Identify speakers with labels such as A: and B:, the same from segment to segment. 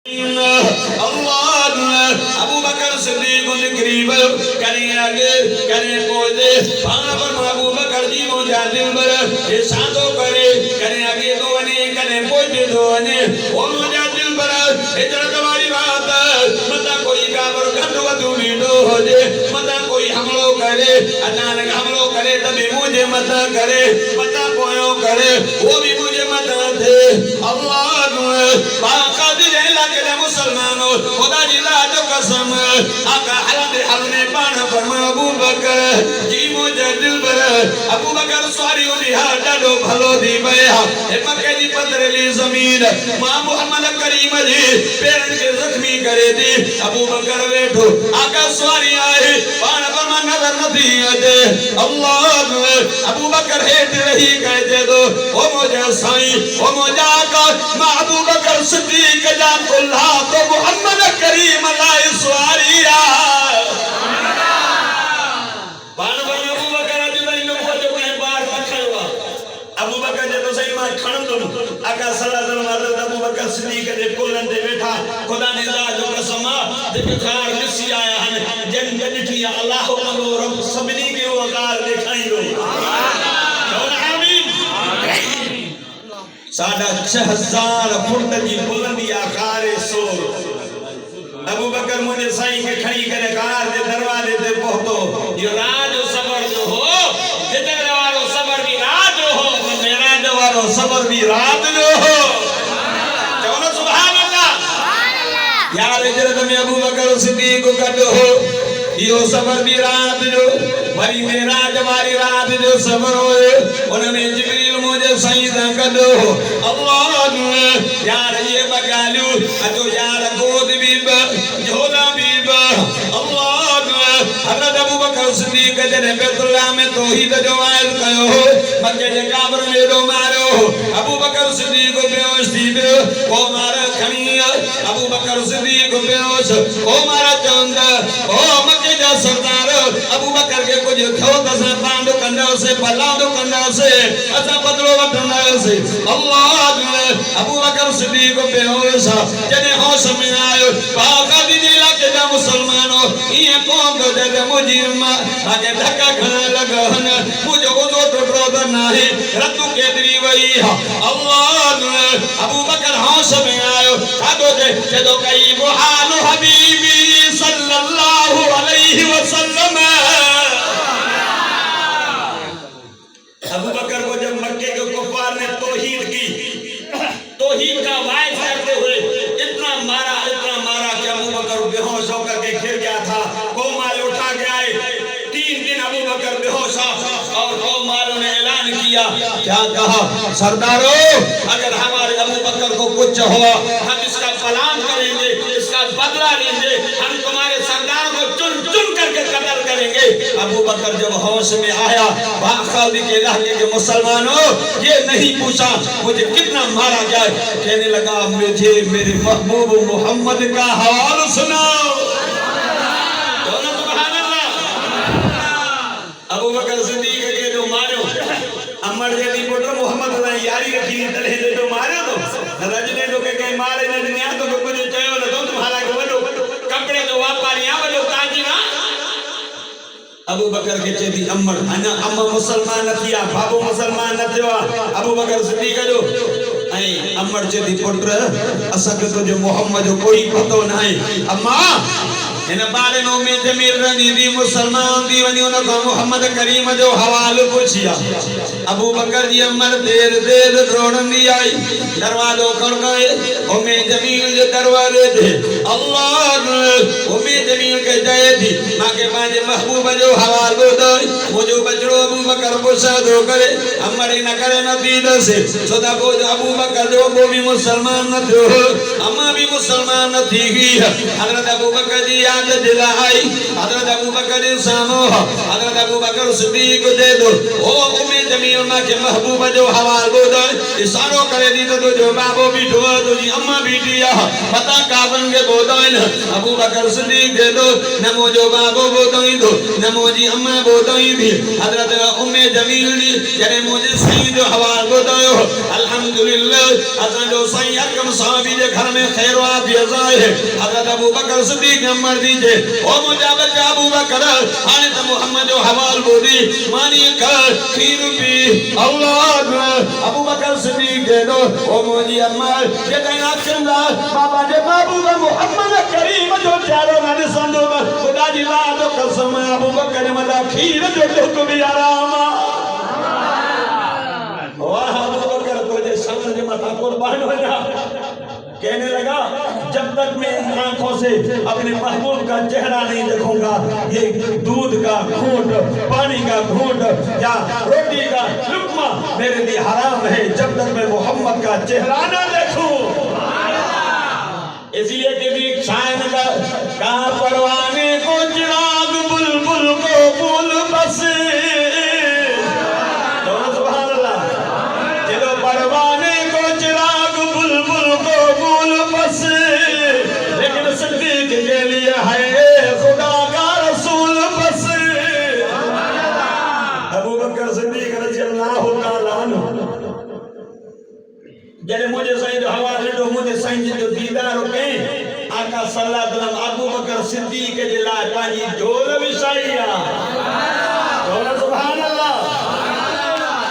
A: अबू बकर सिद्दीक करीब करें आगे करें पौधे वहां पर अबू बकर जी मुजाहिद बर ये साधो करे करें आगे दो ने करें पौधे दो ने वो मुजाहिद बर इधर वाली बात मता कोई काबर घटो वधु वीडो हो जे मता कोई हमलो करे अचानक हमलो करे तभी मुझे मता करे मता कोयो करे वो भी मुझे मता थे अल्लाह बाकादिर के मुसलमानों खुदा जी लाज कसम आका हलद हलने पान फरमा अबू बकर जी मुझे दिल पर अबू बकर सवारी उली हा डाडो भलो दी बया ए मक्के जी पथरीली जमीन मां मोहम्मद करीम जी पैरन के जख्मी करे दी अबू बकर बैठो आका सवारी आए पान फरमा नजर नथी अचे अल्लाह अबू बकर हेठ रही कहते दो ओ मुझे साईं ओ मुझे आका मां अबू बकर सिद्दीक जा अल्लाह तो मोहम्मद करीम लाई सवारिया बान बान अबू बकर जो नहीं लोग जो कहीं बार पछड़वा अबू बकर जे तो सही मां खणम तो आका सल्लल्लाहु अलैहि वसल्लम अबू बकर सिद्दीक दे कुलन ते बैठा खुदा ने दा जो कसम जे खार निसी आया है जन जनिठी अल्लाह अल्लाह रब सबनी के वकार दिखाई दो आमीन साडा 6000 फुट जी बुलंदी आकारे सोर अबू बकर मुझे साईं के खड़ी करे कार दे दरवाजे ते पहुंचो यो राज सबर जो हो जिधर वालो सबर भी राज हो मेरा जो वालो सबर भी रात जो हो चलो सुभान अल्लाह यार इधर में अबू बकर सिद्दीक को कटो हो यो सबर भी रात जो वरी मेरा जवारी रात जो सबर होए उनमें जिब्रील मुझे सईद कदो अल्लाह यार ये बगालू अतो यार गोद भी झोला भी अल्लाह हजरत अबू बकर सिद्दीक जने बैतुल्लाह में तौहीद जो वायद कयो मक्के जे काबर में दो मारो अबू बकर सिद्दीक बेहोश थी ओ मारा खणी अबू बकर सिद्दीक बेहोश ओ मारा चंद ओ मक्के जा सरदार अबू बकर के कुछ थो तस पांडो कंदा से पलांडो कंदा से असा बदलो वठंदा से अल्लाह अबू बकर सिद्दीक बेहोश जने होश में आयो बागा दी इलाके जा मुसलमानों ये कौन तो जगह मुजिम आगे धक्का खाने लगन मुझे वो तो टोटो नहीं रत्तू के दरी वही अल्लाह अबू बकर होश में आयो कादो जे जदो कई मुहाल हबीबी सल्लल्लाहु अलैहि वसल्लम अबू बकर को जब मक्के के कुफार ने तौहीद का वायद करते हुए इतना मारा कि अबू बकर बेहोश होकर के गिर गया था कौम वाले उठा के आए 3 दिन अबू बकर बेहोश और कौम वालों ने ऐलान किया क्या कहा सरदारों अगर हमारे अबू बकर को कुछ हुआ हम इसका प्लान करेंगे इसका बदला लेंगे हम तुम्हारे सरदार को चुन चुन करके कत्ल करेंगे अबू बकर जब होश में आया बाखादी के इलाके के मुसलमानों ये नहीं पूछा मुझे कितना मारा गया कहने लगा मुझे मेरे महबूब मोहम्मद का हवाला सुनाओ सुभान अल्लाह अबू बकर सिद्दीक के जो मारो अमर जदी पुत्र मोहम्मद ने यारी रखी तले दे तो मारो तो रजने तो के मारे ने दुनिया तो कुछ चयो न तो तुम्हारा को वडो कपड़े तो व्यापारी आ वडो काजी ना अबू बकर के चेदी अमर अना अम्मा मुसलमान नथिया बाबू मुसलमान नथिया अबू बकर सिद्दीक जो आई अमर चेदी पुत्र असक तो जो मोहम्मद जो कोई पतो नहीं अम्मा इन बारे नो में जमीर रंदी दी मुसलमान दी वनी उन को मोहम्मद करीम जो हवालो पूछिया अबू बकर जी अमर देर रोड़न दी आई दरवाजो खड़काए ओमे जमील जो दरवाजे थे अल्लाह ओमे जमील के जाए थी माके बाजे महबूब जो हवालो दो मुझे बचड़ो अबू बकर पुछा दो करे अमर न करे न दीद से सदा को अबू बकर जो वो भी मुसलमान न थो अम्मा भी मुसलमान न थी हजरत अबू बकर जी दिलाई हजरत अबू बकर सामो हजरत अबू बकर सिद्दीक दे दो ओ उम्मे जमील मा के महबूब जो हवालो दो इशारो करे दी तो जो बाबो बिठो तो जी अम्मा बिटिया पता काबन के बोदइन अबू बकर सिद्दीक दे दो नमो जो बाबो बोदइन दो नमो जी अम्मा बोदइन भी हजरत उम्मे जमील जी जरे मुझे सही जो हवालो दो अल्हम्दुलिल्लाह असा जो सही हकम साहबी के घर में खैर आफियत रज़ा है हज़रत अबू बकर सिद्दीक़ नंबर दीजिए ओ मुझे बच्चा अबू बकर हाने तो मोहम्मद जो हवाल बोली मानी कर खीर भी औलाद अबू बकर सिद्दीक़ दे दो ओ मुझे अम्मा ये कहना चंदा बाबा जे महबूब मोहम्मद करीम जो चारो न संदो खुदा जी लाद कसम अबू बकर मदा खीर जो टुक भी आराम वाह अबू बकर तुझे समझ मत कुर्बान हो जा कहने लगा जब तक मैं आंखों से अपने महबूब का चेहरा नहीं देखूंगा ये दूध का घूंट पानी का घूंट या रोटी का लुकमा मेरे लिए हराम है जब तक मैं मोहम्मद का चेहरा ना देखूं इसलिए कि शायद का परवाने को चिराग बुलबुल को फूल बस सुभान अल्लाह जिलो परवाने को चिराग बुलबुल को फूल बस लेकिन सिद्दीक के लिए है खुदा का रसूल बस अबू बकर सिद्दीक रज़ियल्लाहु ताला अन्हु जरे मुझे सही हवाले दो मुझे सही जो दीदार के आका सल्लल्लाहु अलैहि वसल्लम अबू बकर सिद्दीक के लाइ पांजी झोल विछाईया सुभान अल्लाह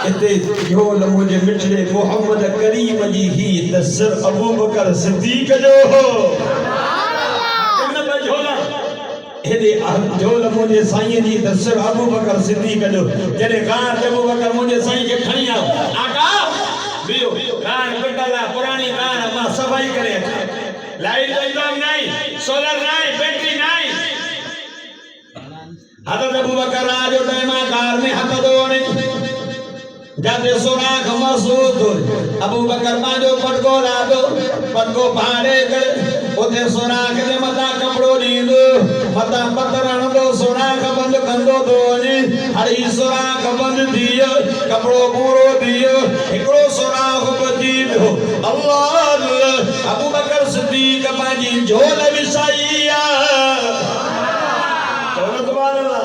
A: इते झोल मुझे मिठड़े मोहम्मद करीम जी ही तसर अबू बकर सिद्दीक जो हो किन झोला हेदे झोल मुझे साईं जी तसर अबू बकर सिद्दीक जो जरे गार अबू बकर मुझे साईं के खणिया आका बियो कान बदला पुरानी कान मां सफाई करे लाइट एकदम नहीं सोलर नहीं बैटरी नहीं हज़रत अबू बकर राज टाइम कार में हाथ धोने जाते सुराख महसूस हो अबू बकर मांजो पटको लादो पटको फाड़े कर उते सुराख दे मता कपड़ो दींदो मता पतरण दो सुराख बंद कंदो दोनी हरी सुराख बंद दियो कपड़ो पूरो दियो एकड़ो सुराख बची हो अल्लाह अबू बकर सिद्दीक पांजी झोल विछाईया सुभान अल्लाह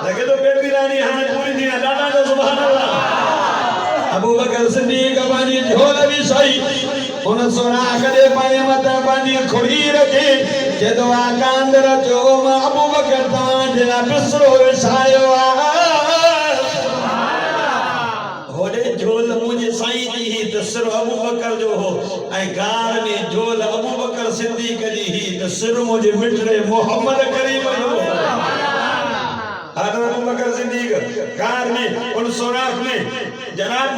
A: लगे तो बेबी रानी हां पूरी दी दादा तो सुभान अल्लाह अबू बकर सिद्दीक पांजी झोल विछाई उन सुराख दे पाए मता पांजी खुड़ी रखे जदो आका अंदर जो अबू बकर तां जना बिसरो विछायो होदे झोल मुझे साईं जी ही तसर अबू बकर जो हो ऐ गार में झोल अबू बकर सिद्दीक जी ही तसर मुझे मिठड़े मोहम्मद करीम जो हज़रत अबू बकर सिद्दीक गार में उन सुराख में जनाब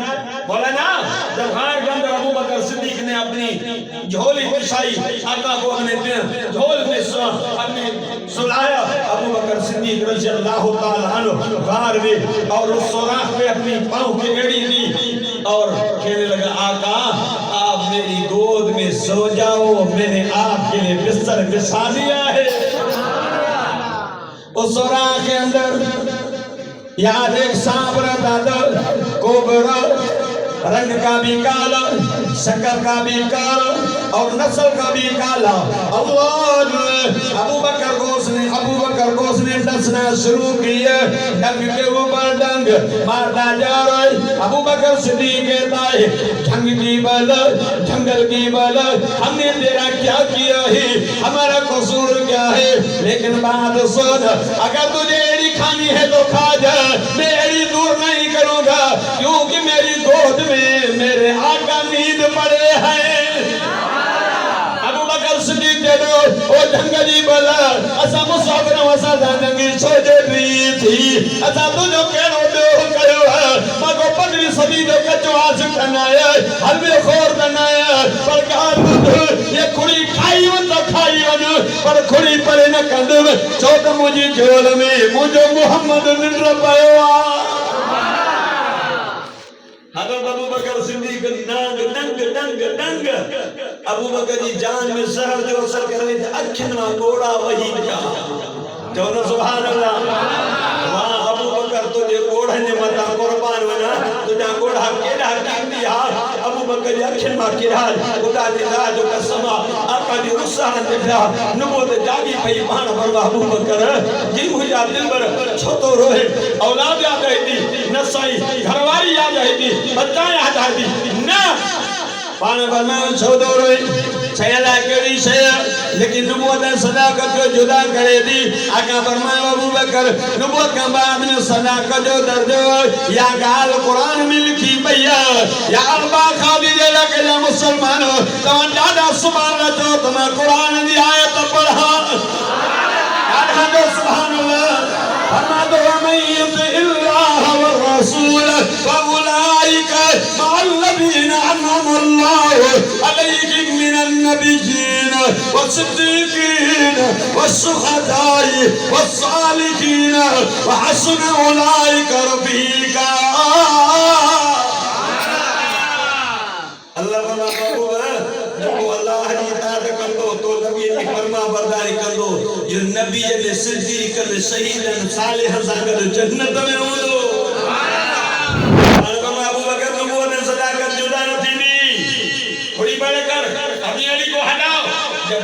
A: मौलाना जब गार के अंदर अबू बकर सिद्दीक ने अपनी झोली बिछाई आका को अपने झोल में अपने सुलाया अबू बकर सिद्दीक रज़ियल्लाहु ताला अन्हु गार में और उस सुराख पे अपनी पांव की एड़ी दी और कहने लगा आका आप मेरी गोद में सो जाओ मैंने आपके लिए बिस्तर बिछा दिया है उस सुराख के अंदर याद एक सांप रहता था कोबरा रंग का भी काला शक्ल का भी काला और नस्ल का भी काला अल्लाह अबू बकर को उसने डसना शुरू किया डंग के ऊपर डंग मारता जा रहा है अबू बकर सिद्दीक कहता है ढंग की बल जंगल की बल हमने तेरा क्या किया है हमारा कसूर क्या है लेकिन बात सुन अगर तुझे एड़ी खानी है तो खा जा मैं एड़ी दूर नहीं करूंगा क्योंकि मेरी गोद में मेरे आका नींद पड़े हैं अबू बकर सिद्दीक दे दो ओ जंगली बला असा मुसाफिर असा जंगी सोचे थी असा तुझो केड़ो दो कयो है मको 15वीं सदी जो कचो आस कनाया हलवे खोर कनाया पर गाल ये खुड़ी खाई वन तो खाई वन पर खुड़ी पर न कंद चौक मुझी झोल में मुझो मोहम्मद निंद्र पयो हज़रत अबू बकर सिद्दीक डंग अबू बकर जी जान में शहर जो असर करे अखिन में गोड़ा वही जा जो न सुभान अल्लाह वाह अबू बकर तुझे गोड़ा ने मता कुर्बान वना तुझा गोड़ा केड़ा कीमती हा अबू बकर जी अखिन में केड़ा खुदा जी राज जो कसम आका जी रुसान देखा नबूत जागी पई पान फरमा अबू बकर जी मुझा दिल पर छोतो रोए औलाद याद आई थी नसाई घरवारी याद आई थी बच्चा याद आई थी ना पान फरमायो छो दो रोई छयला केड़ी शय लेकिन नबूवत सदाकत को जुदा करे दी आका फरमायो अबू बकर नबूवत का बाद में सदाकत जो दर्जो या गाल कुरान में लिखी भैया या अल्लाह खादी दे लगे जा मुसलमान तो दादा सुभान अल्लाह जो तुम कुरान दी आयत पढ़ा दादा जो सुभान अल्लाह फरमा दो मैं इल्लाह व रसूल फउलाइका मअल्लज़ीना अनअमा अल्लाहु अलैहिम मिनन नबिय्यीन वस्सिद्दीकीन वश्शुहदाई वस्सालिहीन व हसन उलाइका रफीका। अल्लाह फरमा जो अल्लाह की इताअत कर दो तो नबी की फरमा बरदारी कर दो ये नबी ने सिद्दीक ने शहीदन सालिह सागर जन्नत में हो अबू बकर नबूवत ने सदाकत जुदा न थी थोड़ी बड़े कर अपनी एड़ी को हटाओ जब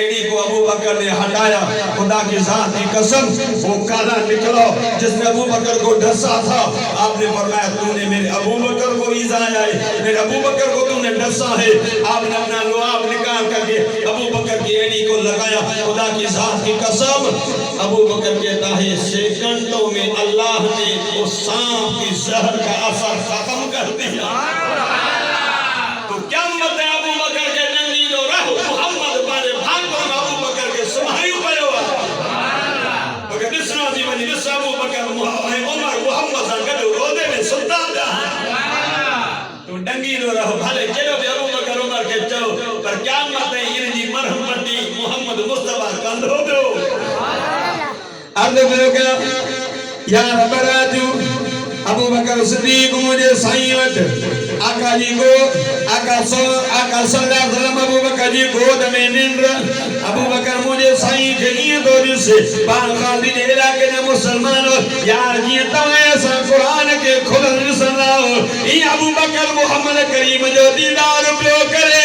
A: एड़ी को अबू बकर ने हटाया खुदा की जात की कसम वो काला निकला जिसने अबू बकर को डसा था आपने फरमाया तूने मेरे अबू बकर को ईज़ा आई मेरे अबू बकर को तूने डसा है आपने अपना लुआब निकाल करके अबू बकर की एड़ी को लगाया खुदा की जात की कसम अबू बकर कहता है सेकंडों में अल्लाह ने उस सांप की जहर का असर खत्म कर दिया। तो क्या मत है अबू बकर के नंदी दो रहो मोहम्मद बारे भाग को अबू बकर के सुमाई पयो मगर दिसना जीवन दिस अबू बकर उमर मोहम्मद का रोदे में सुल्तान दा तो डंगी दो रहो भले चलो भी अबू बकर उमर के चो पर क्या मत है इन जी मरहम पट्टी मोहम्मद मुस्तफा कंधो दो अर्द करो क्या या रबराजू अबू बकर सिद्दीक मुझे साईं वट आका जी को आका सल्लल्लाहु अलैहि वसल्लम अबू बकर जी गोद में निंद्र अबू बकर मुझे साईं के लिए दो से पान खाली दे इलाके ने मुसलमान यार जी तवे सा कुरान के खुलन सुनाओ ये अबू बकर मोहम्मद करीम जो दीदार पियो करे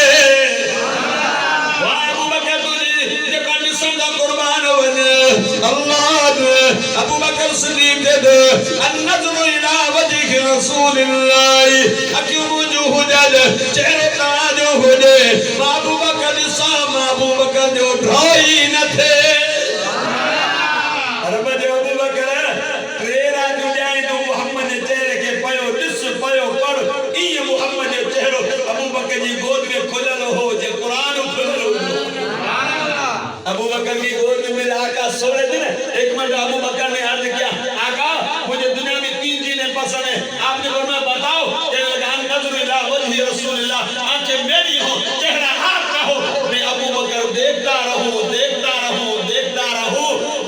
A: वाह अबू बकर तुझे जे कंडीशन दा कुर्बान बने अल्लाह अबू बकर सिद्दीक दे अन्नज़र इला वजह रसूलिल्लाह अकिमु जो हुजल चेहरे ताज हो दे अबू बकर साम अबू बकर जो ढोई न थे अरब जो अबू बकर तेरा जो जाए तो मोहम्मद ने चेहरे के पयो दिस पयो पढ़ ये मोहम्मद जो चेहरो अबू बकर जी गोद में खुलल हो जे कुरान खुलल हो अबू बकर की गोद में मेरे आका सो रहे थे ना एक मर्द अबू बकर ने अर्ज किया आका मुझे दुनिया में तीन चीजें पसंद है आपने फरमाया बताओ नज़र इला वजह रसूलिल्लाह आंखें मेरी हो चेहरा आपका हो मैं अबू बकर देखता रहूं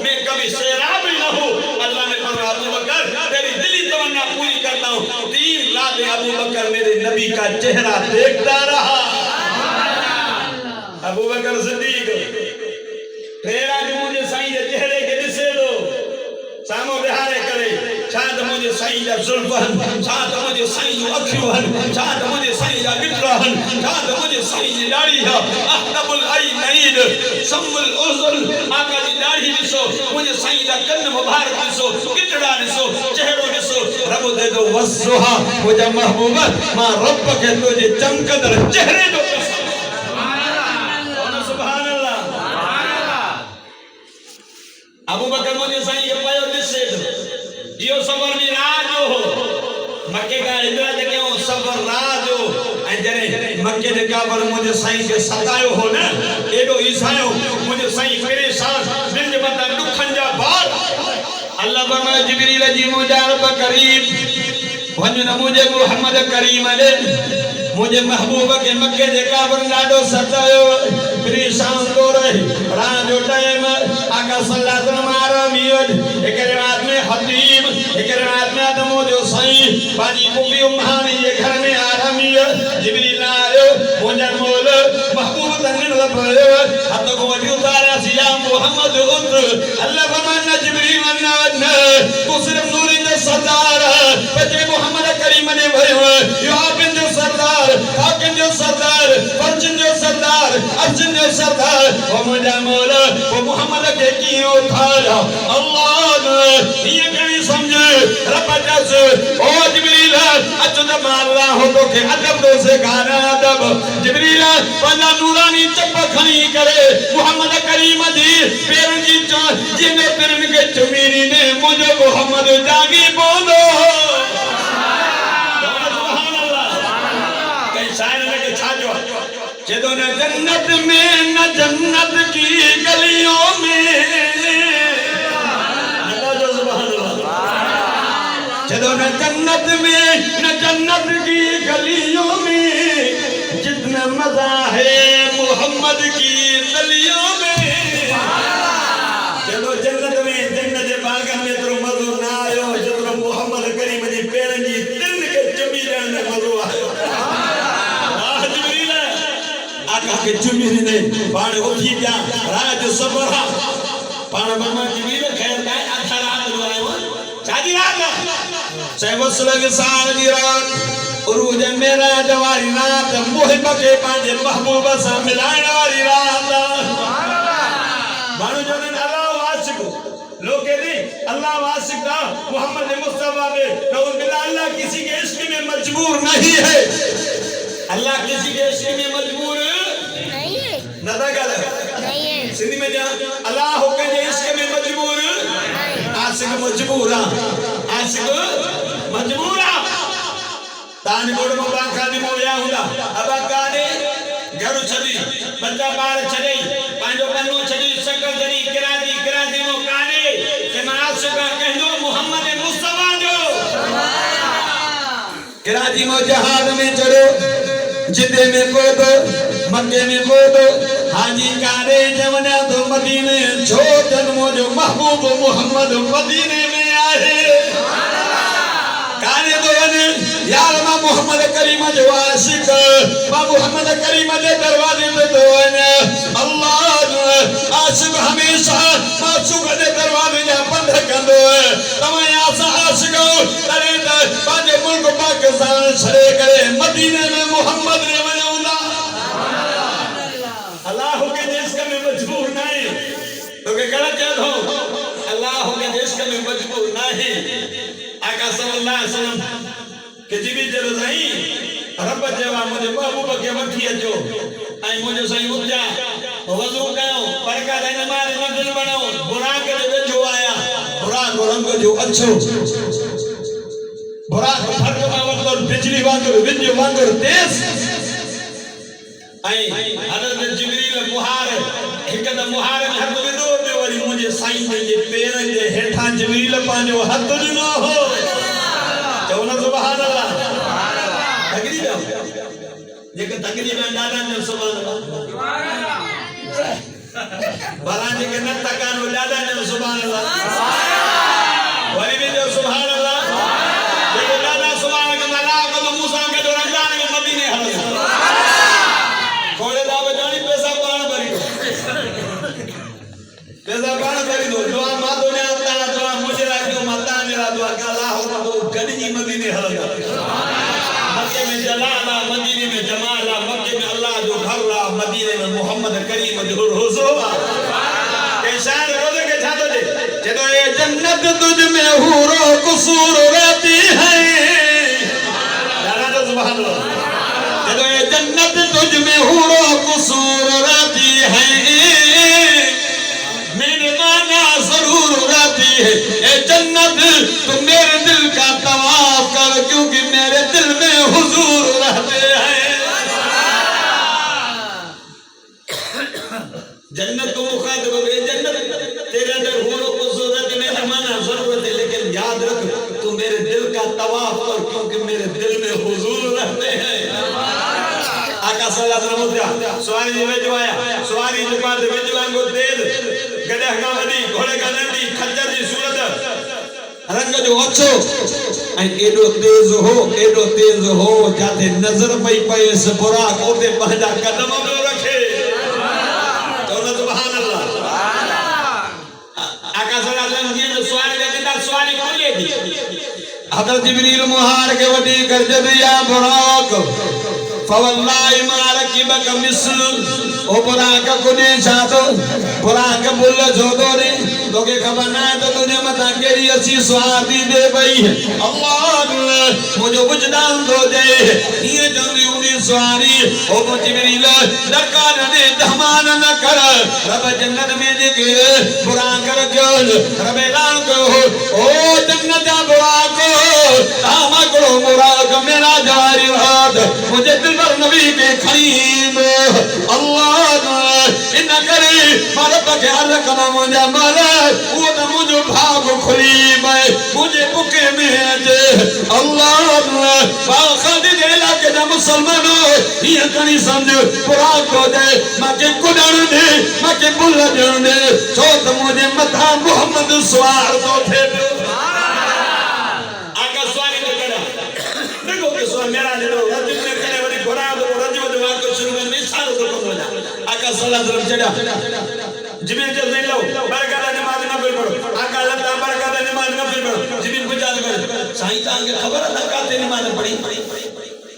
A: मैं कभी शराबी न हूं अल्लाह ने फरमाया अबू बकर तेरी दिली तमन्ना पूरी करता हूं 3 रात अबू बकर मेरे नबी का चेहरा देखता रहा अबू बकर सिद्दीक तेरा जो मुझे साईं के चेहरे के दिसे दो सामो बिहारे करे छात मुझे साईं जा जुल्फन छात मुझे साईं जो अखियुहन छात मुझे साईं जा बिटरहन छात मुझे साईं जी दाढ़ी है अहतबुल ऐनैन सम्मुल उज़ुल आका जी दाढ़ी दिसो मुझे साईं जा कन्न मुबारक दिसो किचड़ा दिसो चेहरो दिसो रब दे दो वस्सुहा मुझे महबूबा मां रब के तुझे चमकदड़ चेहरे जो अबू बकर मुझे साईं के पयो दिसे जियो सबर में राजो हो मक्के का हिजरत क्यों सबर राजो ऐ जरे मक्के दे काबर मुझे साईं के सतायो हो ना एडो ईसायो मुझे साईं परेशान दिल जे बंदा दुखन जा बार अल्लाह फरमाए जिब्रील जी मुजारब करीम वंजन मुझे मोहम्मद करीम ने मुझे महबूब के मक्के दे काबर लाडो सतायो परेशान तो रहे राजो टाइम आका सल्लल्लाहु अलैहि वसल्लम आरामियत एक रात में हतीब एक रात में आदमो जो साईं पानी कुबी उम्हानी ये घर में आरामियत जिब्रील आयो मुझे मोल महबूब तन्ने लपयो हत को वजी उतारा सिया मोहम्मद उत अल्लाह फरमाना जिब्रील अन्ना तू सिर्फ नूरी दे सरदार बचे मोहम्मद करीम ने भयो यो आप जो सरदार आकिन जो सरदार फर्जन जो सरदार अर्जन जो सरदार ओ मुझे मौला ओ मोहम्मद के कियो थारा अल्लाह ये कहीं समझे रब जस ओ जिब्रील अचद अल्लाह हो तो के अदब दो से गाना अदब जिब्रील पंजा नूरानी चप्पा खणी करे मोहम्मद करीम जी पेरन जी जिने पेरन के चुमीरी ने मुझे मोहम्मद जागी बोलो सुभान अल्लाह कई शायर लगे छाजो जदों न जन्नत में न जन्नत की गलियों में जदों न जन्नत में न जन्नत की गलियों में जितना मजा है मोहम्मद की गलियों में जदों जन्नत में जन्नत बागन में तो मजो ना आयो जदों मोहम्मद करीम जी पेरन जी तिन के चुमीरन में मजो आयो वाह जिब्रील आका के चुमीरी ने पाण उठी गया राज सबरा पाण मामा जिब्रील खैर काय आधा रात आयो चादी रात सैवसलग साल दी रात उरूज मेरा जवारी रात मोहिब के पांजे महबूब सा मिलाने वाली रात मानो जनन अल्लाह वासिक लोग कहते अल्लाह वासिक था मोहम्मद मुस्तफा में नऊज बिल्लाह अल्लाह किसी के इश्क में मजबूर नहीं है अल्लाह किसी के इश्क में मजबूर नहीं है नदा गल नहीं है सिंधी में जा अल्लाह हो के इश्क में मजबूर आशिक मजबूर आशिक मजबूरा तान गोड़ में बांखा दी मोया हुंदा अब काने घरु छदी बच्चा बार छदी पांजो पन्नो छदी शकल छदी किरादी मो काने के आशिक कहंदो मोहम्मद मुस्तफा जो किरादी मो जहाज में चढ़ो जिदे में पहुंचो मक्के में पहुंचो हाजी कारे जवना तो मदीने छो जन्मो जो महबूब मोहम्मद मदीने में आए काने तो यार मा मोहम्मद करीम जो आशिक मा मोहम्मद करीम दे दरवाजे पे तो अल्लाह आशिक हमेशा मासूक दे दरवाजे जा बंद कंदो तमाय आशिक करे पांजे मुल्क पाकिस्तान छड़े करे मदीने में मोहम्मद ने वजूदा अल्लाह के देश का में मजबूर नहीं तो के गलत याद हो अल्लाह के देश का में मजबूर नहीं आका सल्लल्लाहु अलैहि वसल्लम के जीवी जरो नहीं रब जेवा मुझे महबूब के वठी अचो आई मुझे सही उपजा वजू कयो बरकत है नमाज नफल बनाओ बुराक के वेझो आया बुराक रंग जो अच्छो बुराक फर्क बावत और बिजली वांगुर विंज वांगुर तेज आई हज़रत जिब्रील मुहार हिकद मुहार हथ विदो पे वरी मुझे साईं जे पेरन जे हेठा जिब्रील पांजो हथ ॾिनो हो चवना सुभान अल्लाह तकरीर जेके तकरीर ॾाढा ने सुभान अल्लाह बाला जेके न तकान ॾाढा ने सुभान अल्लाह वरी भी जो सुभान अल्लाह जेके ॾाढा सुभान अल्लाह को तो मूसा के जो रमजान में मदीने हल कोड़े दा बजानी पैसा पाण भरी पैसा पाण भरी दो दुआ मा तो ने अल्लाह दुआ मुझे राखो माता मेरा दुआ का अल्लाह हो गनी मदीने हल मक्के में जलाला मदीने में जमाला मक्के में अल्लाह जो घर ला मदीने में मोहम्मद करीम जो रोज़ोवा के शान रोज़े के छातो जे जदो ये जन्नत तुझ में हूरो कसूर रहती है दादा सुभान अल्लाह जदो ये जन्नत तुझ में हूरो कसूर रहती है मेरे माना जरूर रहती है ये जन्नत तो मेरे दिल का तवाफ कर क्योंकि मेरे दिल में हुजूर रहते हैं जन्नत को मुखातिब हो गई जन्नत तेरे अंदर हूरो कसूर रहती मेरे माना जरूरत है लेकिन याद रख तू मेरे दिल का तवाफ कर क्योंकि मेरे दिल में हुजूर रहते हैं आका सल्लल्लाहु अलैहि वसल्लम सवारी में जो आया सवारी जो बात में जो को तेज गधा का वडी घोड़े का नंदी खच्चर की सूरत रंग जो अच्छो आई एडो तेज हो जाते नजर पई पई से बुरा कोते पंहिंजा कदम में रखे तो सुभान अल्लाह आका सल्लल्लाहु अलैहि वसल्लम जी सवारी में जिंदा सवारी खोले थी हज़रत जिब्रील मुहार के वडी कर जदिया बुराक फवल्लाहि मा रकिबक मिस्ल ओ बुराक कुने जातो बुराक बुल जोदो रे तोके खबर ना तो तुझे मता केरी अच्छी स्वादी दे भई अल्लाह मुझे वजदान दो दे ये जंदी उनी सवारी ओ जिब्रील दरकार ने दहमान न कर रब जन्नत में देखे बुराक रखो रब ऐलान करो ओ जन्नत बुराक तामा करो बुराक मेरा जारी रात मुझे दिल पर नबी के खलीम अल्लाह इन करे मारे बगैर कमा मुझे मारे वो न मुझे भाग खुली मैं मुझे बुके में जे अल्लाह बाखदी देला के ना मुसलमानों ये कनी समझ पूरा को दे मके कुडण दे मके बुल दे तो मुझे मथा मोहम्मद सवार तो थे आका सवारी तो करा देखो के सवार मेरा ले लो रजिब ने करे वाली घोड़ा तो रजिब दवा को शुरू करने सारो तो कम हो जा आका सल्लल्लाहु अलैहि वसल्लम चढ़ा जिब्रील जब नहीं लो बरकत नमाज ना पढ़ो आका अल्लाह बरकत नमाज ना पढ़ो जिब्रील को याद कर साईं ता के खबर है का ते नमाज पढ़ी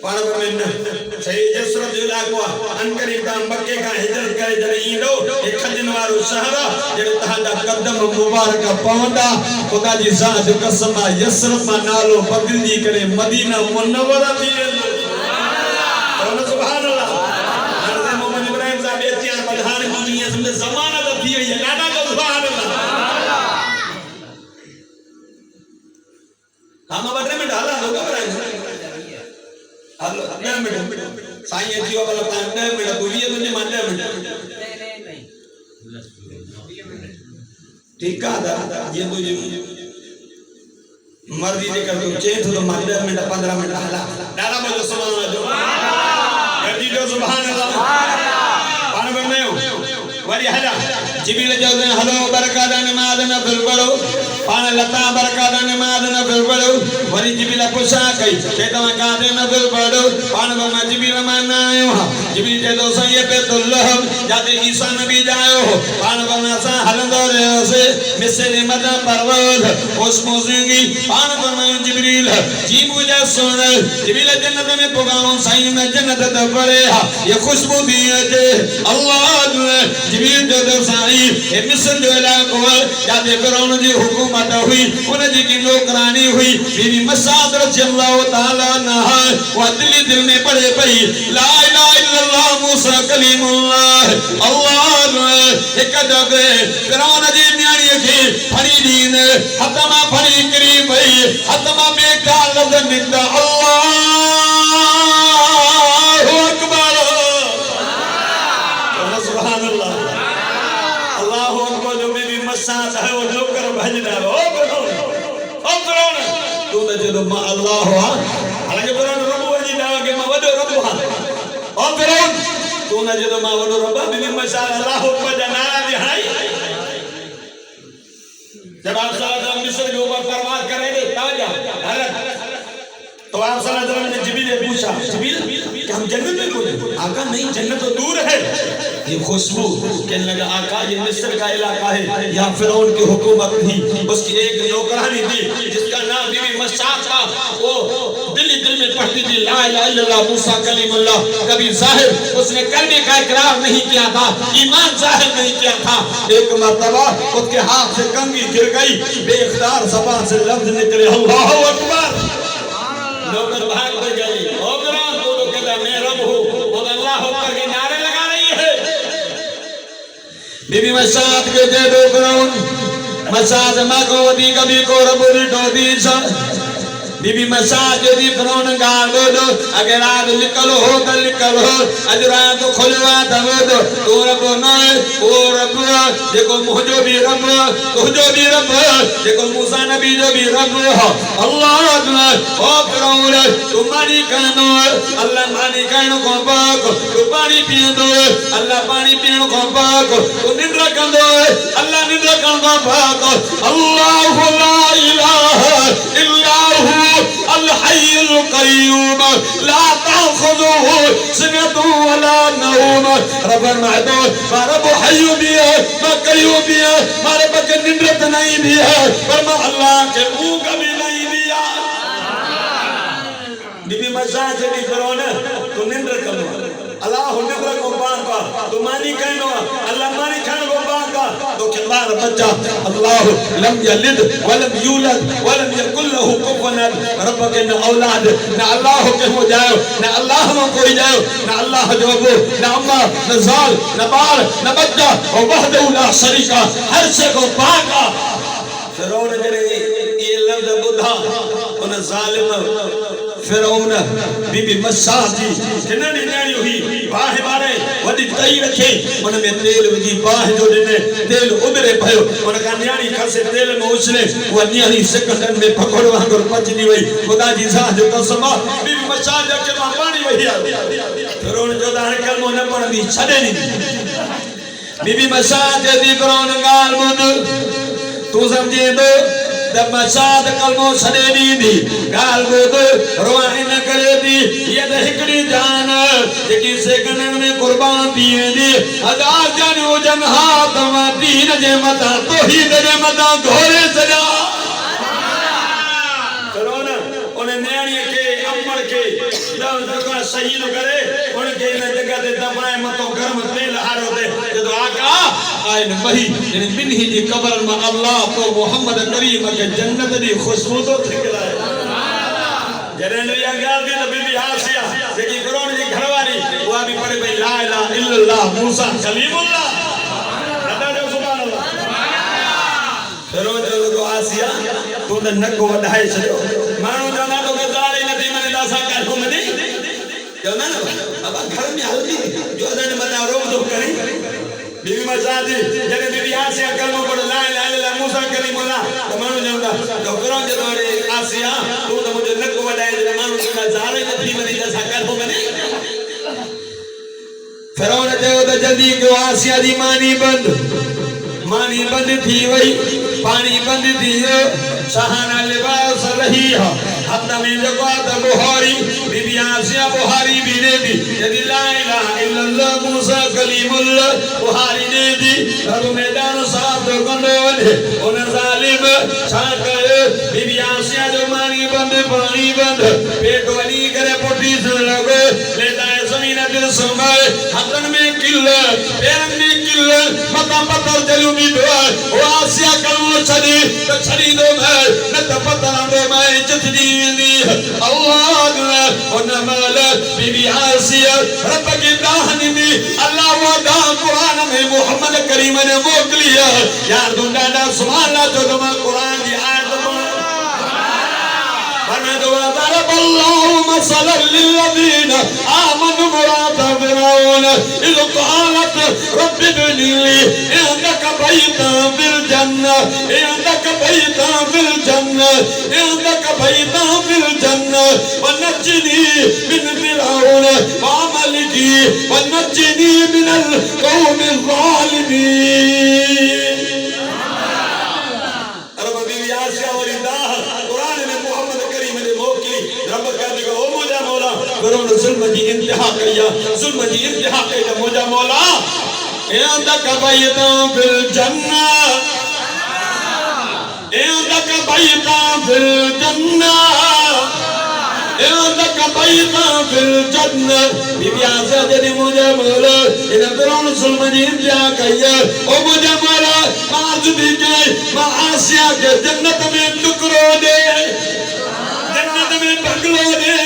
A: पाण में सही जसरत जुला को अनकरी का मक्के का हिजरत करे जरे ईंदो एक खजन वारो शहर जेड़ो तहांदा कदम मुबारक पवंदा खुदा जी ज़ात कसम यसरत मा नालो बदली करे मदीना मुनव्वरा थी सुभान अल्लाह सुभान अल्लाह हज़रत मोहम्मद इब्राहिम साहब एतियान प्रधान दुनिया में जमाना तो थी है नाना तो सुभान अल्लाह हम बदरे में डाला लोग घबराए हेलो 10 मिनट साईं एतियो वाला 10 मिनट बोलिए तुझे मान 10 मिनट ठीक है ये तुझे मर्जी दे कर तो चेत तो मान 10 मिनट 15 मिनट हला डाला बोलो सुभान अल्लाह गद्दी जो सुभान अल्लाह पान में वरी हला जिब्रील जल्द हलो बरकत नमाज न फिर पढ़ो पान लता बरकत नमाज न फिर पढ़ो वरी जिब्रील पूछा कई के तमा कादे न फिर पढ़ो पान बमा जिब्रील माना आयो जिब्रील जे दो सही पे तुल्लाह जाते ईसा नबी जायो पान बमा सा हलंदो रे से मिसरे मदा परवत उस मौजूगी पान बमा जिब्रील जी मुझे सुन जिब्रील जन्नत में पुगाऊं साईं ने जन्नत द पड़े ये खुशबू दी है अल्लाह जिब्रील जो दो साई ए मिस्र जो इलाको जाते फिरौन जी हुकूमत हुई उन जी की नौकरानी हुई बीबी मसाद रज़ियल्लाहु ताला अन्हा वो दिल में पड़े पई ला इलाहा इल्लल्लाह मूसा कलीमुल्लाह अल्लाह एक दफे फिरौन जी न्याणी की फड़ी दीन हतमा फड़ी करी पई हतमा में का लफ्ज निकला अल्लाहु अकबर सुभान अल्लाह अल्लाहु अकबर जो भी मसाद है वो नौकर भजदा ओ फिरौन तू तो जो मा अल्लाह हुआ हालांकि फिरौन रब जी दावा के मा वडो रब हुआ ओ फिरौन तू ना जो मा वडो रब भी मसाद अल्लाहु अकबर दा नारा दी हाई जब आप सल्लल्लाहु मिस्र के ऊपर परवाज करेंगे ताजा हरत तो आप सल्लल्लाहु अलैहि वसल्लम ने जिब्रील से पूछा जिब्रील कि हम जन्नत में बोले आका नहीं जन्नत तो दूर है ये खुशबू कहने लगा आका ये मिस्र का इलाका है यहाँ फिरौन की हुकूमत थी उसकी एक नौकरानी थी जिसका नाम बीबी मसाद था वो दिल में पढ़ती थी ला इलाहा इल्लल्लाह मूसा कलीमुल्लाह कभी जाहिर उसने कलमे का इकरार नहीं किया था ईमान जाहिर नहीं किया था एक मर्तबा उसके हाथ से कंघी गिर गई बेइख्तियार ज़बान से लफ्ज निकले अल्लाहु अकबर नौकर भाग कर गई ओ फिरौन तो कहता मैं रब हूं वो अल्लाह अकबर के नारे लगा रही है बीबी मसाद के दे दो फिरौन मसाद मा को दी कभी को रब री दी सा बीबी मसाद जो दी फिरौन गाल दो अगर रात निकल हो तो निकल हो अज रात खुलवा दो तो रब ना ओ रब देखो मुझो भी रब तुझो भी रब देखो मूसा नबी जो भी रब अल्लाह ओ फिरौन तू मानी कहनो अल्लाह मानी कहनो को पाक तू पानी पिए दो अल्लाह पानी पीनो को पाक तू निंद्रा कंदो अल्लाह निंद्रा कंदो पाक अल्लाह ला इलाहा इल्ला हु अल हय्युल क़य्यूम ला ताखुजुहु सिनतुन वला नौम रब्बुल महदूद रब हय्यु भी है मैं क़य्यूम भी है मारे बके निंद्रत नहीं भी है पर मैं अल्लाह के ऊँग भी नहीं दिया बीबी मजा जड़ी करो ना तो निंद्र करो अल्लाह निंद्र को बांध का तो मानी कहनो अल्लाह मानी खान को बांध का तो किरदार बच्चा अल्लाह लम यलिद वलम यूलद वलम यकुल लहू कुफुवन अहद रब के न औलाद न अल्लाह के हो जाए न अल्लाह में कोई जाए न अल्लाह जो वो न अम्मा न जाल न बाल न बच्चा और वहदहु ला शरीका हर से को पाका फिरौन जरे ये लफ्ज बुधा उन जालिम फिरौन बीबी मस्साह जी जिन्हनि न्याणी हुई बाह बारे वडी तई रखे उन में तेल विझी बाह जो दिने तेल उबरे पयो उन का न्याणी खसे तेल में उछले वो न्याणी सेकंडन में पकड़ वांगुर पचदी वई खुदा जी सा जो कसम बीबी मस्साह जे के मां पानी वही फिरौन जो दान कलमो न पढ़दी छडे नी बीबी मस्साह जे दी फिरौन गाल बुध तू समझे दो जब मसाद कलमो छड़े दी गाल बुध रोआई न करे दी ये हिकड़ी जान जेकी सेकंडन में कुर्बान दिए दी हजार जन उजन हाथ में दीन जे मता तौहीद जे मता घोरे सजा फिरौन उन न्याणी के अमर के जगह शहीद करे उनके इन जगह ते दफनाए मतो गर्म तेल हारो दे जदो आका आइन वही इन बिन्ही जी कब्र में अल्लाह तो मोहम्मद करीम के जन्नत दी खुशबू तो ठिकराए जरे नया गाल दी बीबी हासिया जेकी फिरौन जी घरवाली वो भी पढ़े भाई ला इलाहा इल्लल्लाह मूसा कलीमुल्लाह दादा जो सुभान अल्लाह फिरौन जो हासिया तो नक वधाए छयो मानो जाना तो गजारे नदी मने दासा का घुमदी जो ना अब घर में हल्दी जो अदन मना रोक दो करी बीबी मस्साह जी जने बीबी हासिया कलमो पढ़ ला इलाहा इल्लल्लाह मूसा कलीमुल्लाह तो मानो जाना तो फिरौन जो तोड़े हासिया तू तो मुझे नक वधाए जे मानो जाना जारे नदी मने दासा का घुमदी फिरौन जो तो जल्दी को हासिया दी मानी बंद थी वही पानी बंद थी सहाना लिबास रही है हद में जगत बुहारी बीबी हासिया बुहारी भी ने दी यदि ला इलाहा इल्लल्लाह मूसा कलीमुल्लाह बुहारी ने दी अब मैदान साफ गंडोले उन जालिम छाकर बीबी हासिया जो मानी बंद पानी बंद पेट वाली करे पोटी से लगे लेता है जमीन दिल समय हदन में किल पैरन में किल मता पत्थर जलू भी दो ओ हासिया कलमो छड़ी तो छड़ी दो मैं न तो पत्थर दो मैं चिट्ठी दी अल्लाह और नमाल बीबी हासिया रब की दाहनी दी अल्लाह वादा कुरान में मोहम्मद करीम ने मोकलिया यार दुंडा ना सुभान अल्लाह जो तुम कुरान की आयत अल्लाहुम्मा सल्लि लिल्लज़ीना आमनु मुराद फिरौन इज़ क़ालत रब्बि इब्नि ली इंदका बैतन फिल जन्नह इंदका बैतन फिल जन्नह इंदका बैतन फिल जन्नह वनज्जिनी मिन फिरौन व अमलिही वनज्जिनी मिनल कौमिज़ ज़ालिमीन रब बीबी हासिया और दाह कुरान में मोहम्मद करीम ने मोकली रब कहने को ओ मुझा मौला फिरौन जुल्म की इंतहा किया जुल्म की इंतहा किया मुझा मौला इंदका बैतन फिल जन्नह इंदका बैतन फिल जन्नह इंदका बैतन फिल जन्नह बीबी हासिया जदी मुझे मौला इन फिरौन जुल्म की इंतहा किया ओ मुझा मौला माज दी गई मां हासिया के जन्नत में टुकड़ो दे जन्नत में बंगलो दे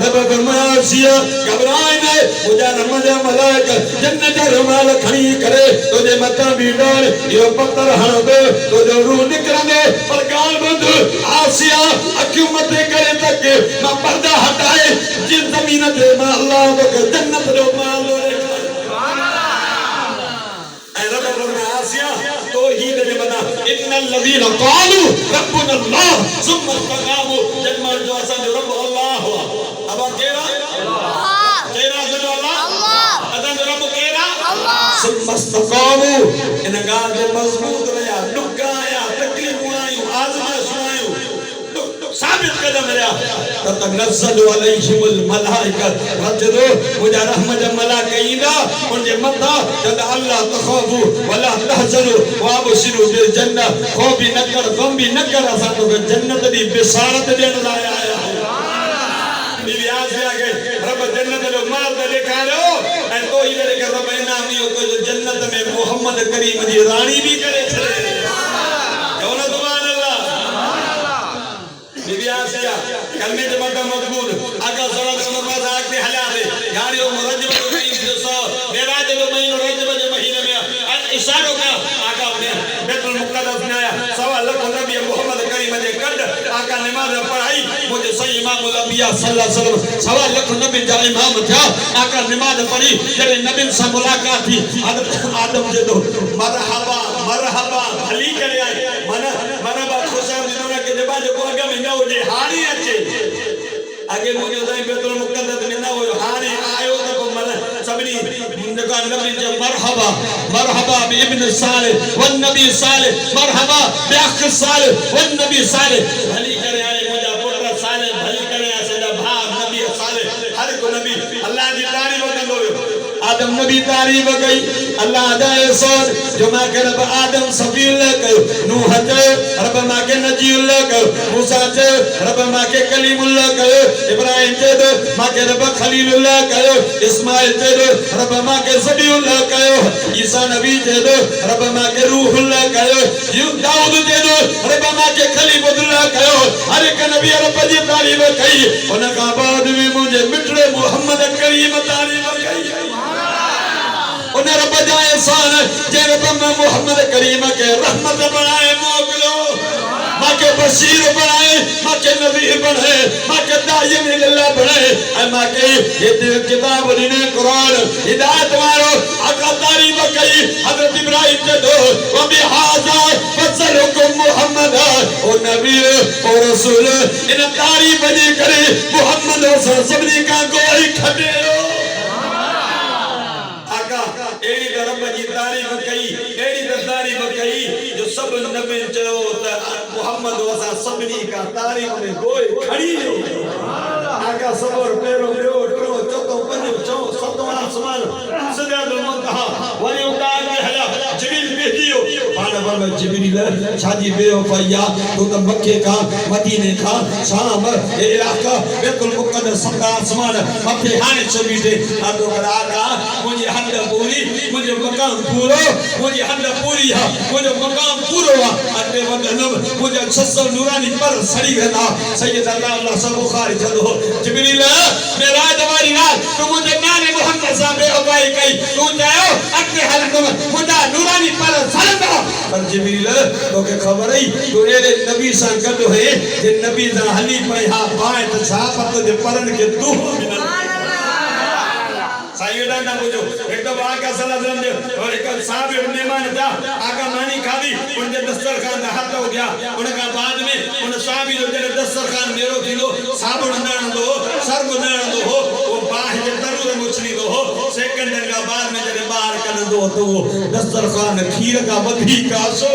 A: रब फरमाया घबराए नहीं मुझे रमजा मलाक जन्नत रुमाल खड़ी करे तुझे मता भी डर यो पत्थर हण दे तुझे रूह निकल दे पर गाल बंद हासिया अक्यों मत करे तक ना पर्दा हटाए जिस जमीन पे अल्लाह को जन्नत रो माल रे सुभान अल्लाह ऐ रब फरमाया हासिया तौहीद ने बता इन्नल लज़ीना क़ालू रब्बुना अल्लाह सुम्मा इस्तक़ामू जन्नत जो असन जो रब अल्लाह हुआ अब केरा अल्लाह केरा जो अल्लाह असन जो रब केरा अल्लाह सुम्मा इस्तक़ामू इन गाल दे मजबूत रहा दुकाया तकलीफ आयु आज़माइश आयु साबित कदम रहा ततनज़्ज़लु अलैहिमुल मलाइका रजदो मुझा रहमत मलाइका उनके मथा जद अल्लाह तखफू वला तहजनु वाबशिरु बिल जन्नह खौफ भी न कर गम भी न कर असा तो जन्नत दी बिसारत देन लाया आया है बीबी लिहाज से आगे रब जन्नत जो माल दे दिखारो ऐ तो इधर के रब इनाम दियो तो जो जन्नत में मोहम्मद करीम जी रानी भी करे छे कौन सुभान अल्लाह बीबी आसिया कलमे जे मत मजबूर आका सल्लल्लाहु अलैहि वसल्लम आके हला दे यार यो रजब जो महीने सो मेराज जो महीनो रजब जो महीने में इशारों का आका ने बैतुल मुक़द्दस में आया सवा लाख नबी मोहम्मद करीम जे कद आका नमाज पढ़ाई मुझे सही इमाम अल-अंबिया सल्लल्लाहु अलैहि वसल्लम सवा लाख नबी जा इमाम था आका नमाज पढ़ी जरे नबी से मुलाकात थी हजरत आदम जे दो मरहबा मरहबा भली करे आए मरहबा खुशामदीद के जबा जो अगे में न हो जे हानी अचे आगे मुझे सही बैतुल मुक़द्दस में न हो हानी आयो तो मन सबनी नका नबी जे मरहबा मरहबा बि इब्न सालिह वन नबी सालिह मरहबा बि अख सालिह वन नबी सालिह भली करे आए मुझा पुत्र सालिह भली करे सदा भाव नबी सालिह हर को नबी अल्लाह दी तारीफ कंदो आदम नबी तारीफ कई अल्लाह दे सर जो मा के रब आदम सफील कयो नूह ते रब मा के नजील कयो मूसा ते रब मा के कलीमुल्लाह कयो इब्राहिम ते मा के रब खलीलुल्लाह कयो इस्माइल ते रब मा के ज़बीउल्लाह कयो ईसा नबी ते रब मा के रूहुल्लाह कयो दाऊद ते रब मा के खलीमुल्लाह कयो हर एक नबी रब जी तारीफ कई उन का बाद भी मुझे मिठड़े मोहम्मद करीम तारीफ कई उन रब जा एहसान जे रब मोहम्मद करीम के रहमत बनाए मोकलो माके बशीर बनाए माके नबी बनाए माके दाई अल्लाह बनाए माके ये किताब ने कुरान हिदायत वालो आका तारीफ कई हजरत इब्राहिम के दो व बिहाजा फसलुकुम मोहम्मद ओ नबी ओ रसूल इन तारीफ जी करे मोहम्मद सबनी का कोई खटे एड़ी रब जी तारीफ कई एड़ी तारीफ कई जो सब नबी चयो त मोहम्मद वसा सबनी का तारीफ में कोई खड़ी हो आका सबर पेरो लो लो चौथो पंजो चौ सतो आसमान सजदो मुंतहा वने उतार के हला जिब्रील भेजियो पाण बल जिब्रील छाजी बेओ फया तो त मक्के का मदीने का शाम ए इलाका बैतुल मुक़द्दस सता आसमान मथे हाने छबी दे आदो आका मुझे हद पूरी मुझे मकाम पूरो मुझे हद पूरी है मुझे मकाम पूरो है अते वदनम मुझे 600 नूरानी पर सड़ी गदा सैयद अल्लाह सब बुखारी चलो जिब्रील मेराज वाली रात तो मुझे नाने मोहम्मद साहब अबाई कई तू जाओ अते हलकम मुझे नूरानी पर सड़दा पर जिब्रील तो के खबर है तो रे नबी सा गद है जे नबी सा हली पे हा बाय त छापत जे परन के तू साईदा ना बुझो एक तो आका सल्लल्लाहु अलैहि वसल्लम और एक साहब मेहमान था आका मानी खादी उनके दस्तरखान में हाथ हो गया उनका बाद में उन साहब जो तेरे दस्तरखान मेरो थीलो साबुन नण दो सर्व नण दो वो बाह के तरुद मुछली दो सेकंड का बाद में जरे बाहर कर दो तो दस्तरखान खीर का बधी का सो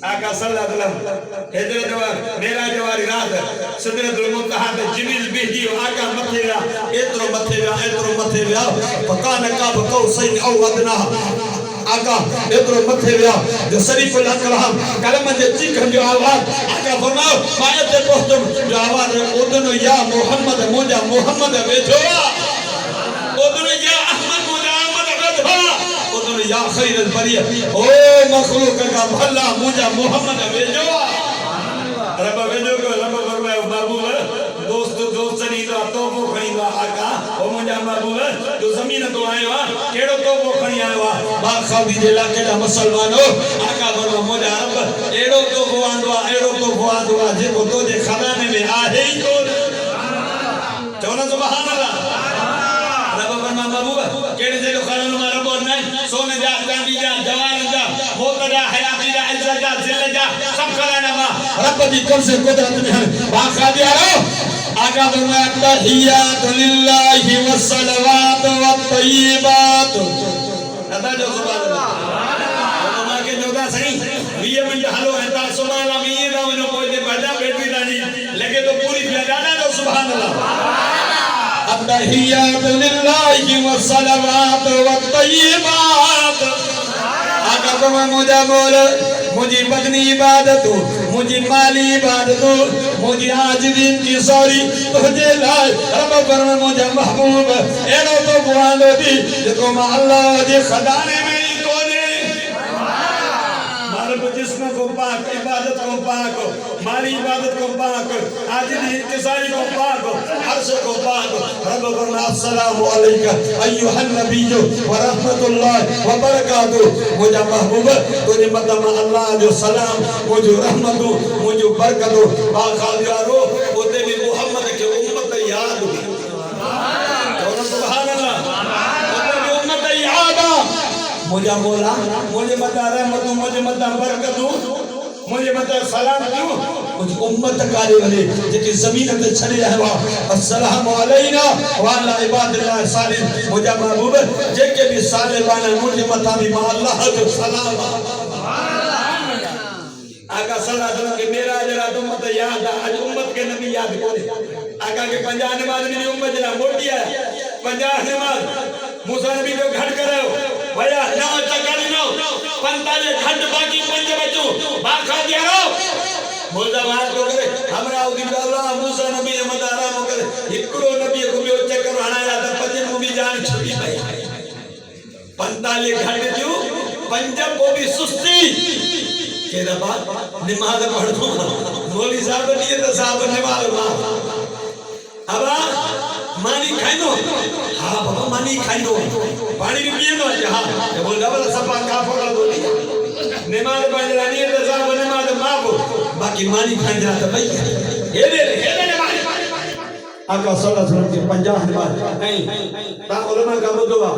A: आका सल्लल्लाहु अलैहि वसल्लम हिजरत मेरा जवारी रात सिदरतुल मुंतहा ते जिब्रील भेजी आका मथे ला एतरो मथे ला फकान का बकौ सैन औ वदना आका एतरो मथे ला जो शरीफुल अकरम कलम जे चिखन जो आवाज आका फरमाओ मायत पहुंचो जो आवाज ओदनो या मोहम्मद मोजा मोहम्मद वेठो ओदनो या अहमद मोजा अहमद वेठो ओदनो या खैर बरिया ओ मखलूक का भला मोजा मोहम्मद वेठो रब वेठो को रब फरमायो बाबू दोस्त नहीं तो तोबो खणी वा आका ओ मुंजा महबूब जो जमीन तो आयो केड़ो तोबो खणी आयो बा खादी जे इलाके दा मुसलमानो आका बनो मुंजा रब एड़ो तोबो आंदो जे को तो जे खजाने में आहे ही को चवना सुभान अल्लाह रब बनो महबूब केड़े जे खजाने में रब नहीं सोने जा चांदी जा जवान जा मौत जा हयाती जा इज्जत जा जिल्लत जा सब खजाना में रब दी कब्ज़ कुदरत में बा खादी आरो आका फरमाया तहियातु लिल्लाहि वस्सलावातु वत्तय्यिबात अदा जो सुभान अल्लाह मां के जोदा सही 20 मिनट हलो है सुभान अल्लाह ये ना नो कोई दे बड़ा बैठी दानी लगे तो पूरी बजाना दो सुभान अल्लाह तहियातु लिल्लाहि वस्सलावातु वत्तय्यिबात आका फरमाया मुझे बोल मुझी बदनी इबादत मुझी माली इबादत मुझी आज दिन की सॉरी तुझे लाए रब फरमाए मुझे महबूब एड़ो तो बुआंदो दी देखो मां अल्लाह जे खजाने में ही कोने मारे जिस्म को पाक इबादत को पाक माली इबादत को पाक आज दिन की सारी को पाक अर्श को पाक रब फरमाए अस्सलामु अलैका अय्युहन नबी व रहमतुल्लाह व बरकातहू मुझे महबूब तुझे मतलब अल्लाह जो सलाम मुझे रहमत मुझे बरकत बाखादियारो ओते भी मोहम्मद के उम्मत याद और सुभान अल्लाह ओते भी उम्मत याद मुझे मौला मुझे मता रहमत मुझे मता बरकत मुझे मता सलाम क्यों मुझे उम्मत काले वाले जेके जमीन पे छड़े रहवा अस्सलाम अलैना व अला इबादिल्लाह सालिह मुझे महबूब जेके भी सालिबाना मुझे मता भी अल्लाह जो सलाम आका सल्लल्लाहु अलैहि वसल्लम के मेरा जरा उम्मत याद आज उम्मत के नबी याद कोने आका के 50 नमाज मेरी उम्मत जरा मोटी है 50 नमाज मूसा नबी जो घट करो भैया ना चकारी नो 45 घंट बाकी पंज बचो बाखा दिया रो बोलदा बात को करे हमरा उदी अल्लाह मूसा नबी मत आराम करे इकरो नबी को भी चक्कर हणाया त पंज को भी जान छुटी भाई 45 घंट जो पंज को भी सुस्ती के दबा नमाज पढ़ दो मौलवी साहब नहीं तो साहब नमाज अब मानी खाई दो हां बाबा मानी खाई दो पानी भी पिए दो हां ये बोल डबल सफा का फोड़ा दो नमाज पढ़ लानी है तो साहब नमाज माफ बाकी मानी खाई जरा तो भाई हे दे नमाज आका सल्लल्लाहु अलैहि वसल्लम के 50 नमाज नहीं ता उलमा का बुदवा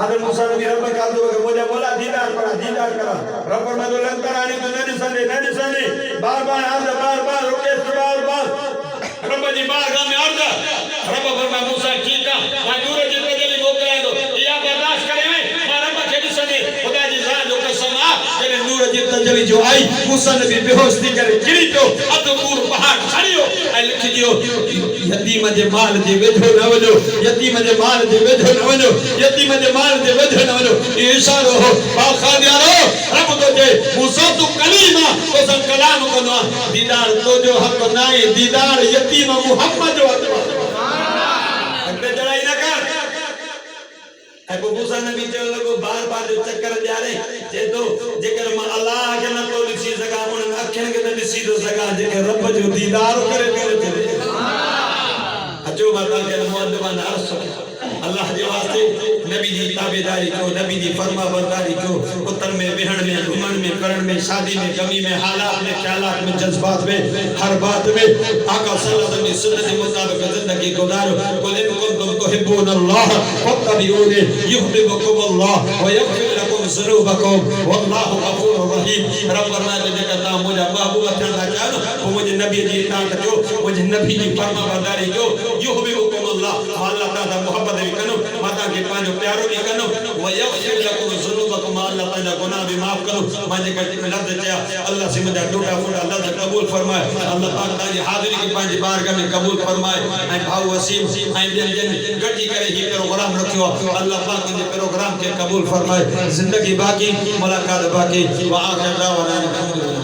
A: आदम मूसा नबी रब का दो मुझे बोला दीदार करा रब में तो लंतरानी तो नहीं सने बार-बार अर्ज बार-बार रुके बार-बार रब जी बारगाह में अर्ज रब फरमाया मूसा ठीक है मैं दूर जी पे जल्दी मोकला दो या बर्दाश्त करे मैं रब के दिसने खुदा जी जान जो कसम आ जने नूर जी तजली जो आई मूसा नबी बेहोश थी करे गिरी तो अदपूर पहाड़ खड़ियो ऐ लिख दियो यतीम जे माल जे वेझो न वजो यतीम जे माल जे वेझो न वजो यतीम जे माल जे वेझो न वजो इशारो हो बाखादियारो रब तो जे मूसा तू कलीमा तो सन कलाम कनो दीदार तो जो हक नाए दीदार यतीम मोहम्मद जो अगले जड़ाई न कर अबू मूसा नबी चल लगो बार-बार जो चक्कर जा रहे जे तो जेकर मां अल्लाह के न तो दिसी सका उन अखन के न दिसी तो सका जेके रब जो दीदार करे करे अजो माता के मुअद्दबान अर्श अल्लाह जे वास्ते नबी जी ताबेदारी को नबी जी फरमा बरदारी को उतर में बिहण में घुमन में करण में शादी में गमी में हालात में ख्यालात में जज्बात में हर बात में आका सल्लल्लाहु अलैहि वसल्लम के मुताबिक जिंदगी गुजारो कुल इन कुंतुम तुहिब्बून अल्लाह फत्तबिऊनी युहिब्बुकुम अल्लाह व यगफिर लकुम ज़ुनूबकुम वल्लाहु गफूरुर रहीम रब फरमाते जे कहता मुझे महबूब ठंडा चाहो वो मुझे नबी जी इताअत जो मुझे नबी जी फरमा बरदारी जो युहिब्बुकुम अल्लाह अल्लाह ताला मोहब्बत कनो माता के पांचो प्यारो भी कनो व यगफिर लकुम ज़ुनूबकुम अल्लाह ताला गुनाह भी माफ करो माजे कटी में लफ्ज चया अल्लाह से मुझे टूटा फूटा लफ्ज कबूल फरमाए अल्लाह पाक ताजी हाजिरी के पांच बारगाह में कबूल फरमाए ऐ भाऊ वसीम ऐ जन गटी करे ही प्रोग्राम रखियो अल्लाह पाक ने प्रोग्राम के कबूल फरमाए जिंदगी बाकी मुलाकात बाकी व आखिर दावाना अल्हम्दुलिल्लाह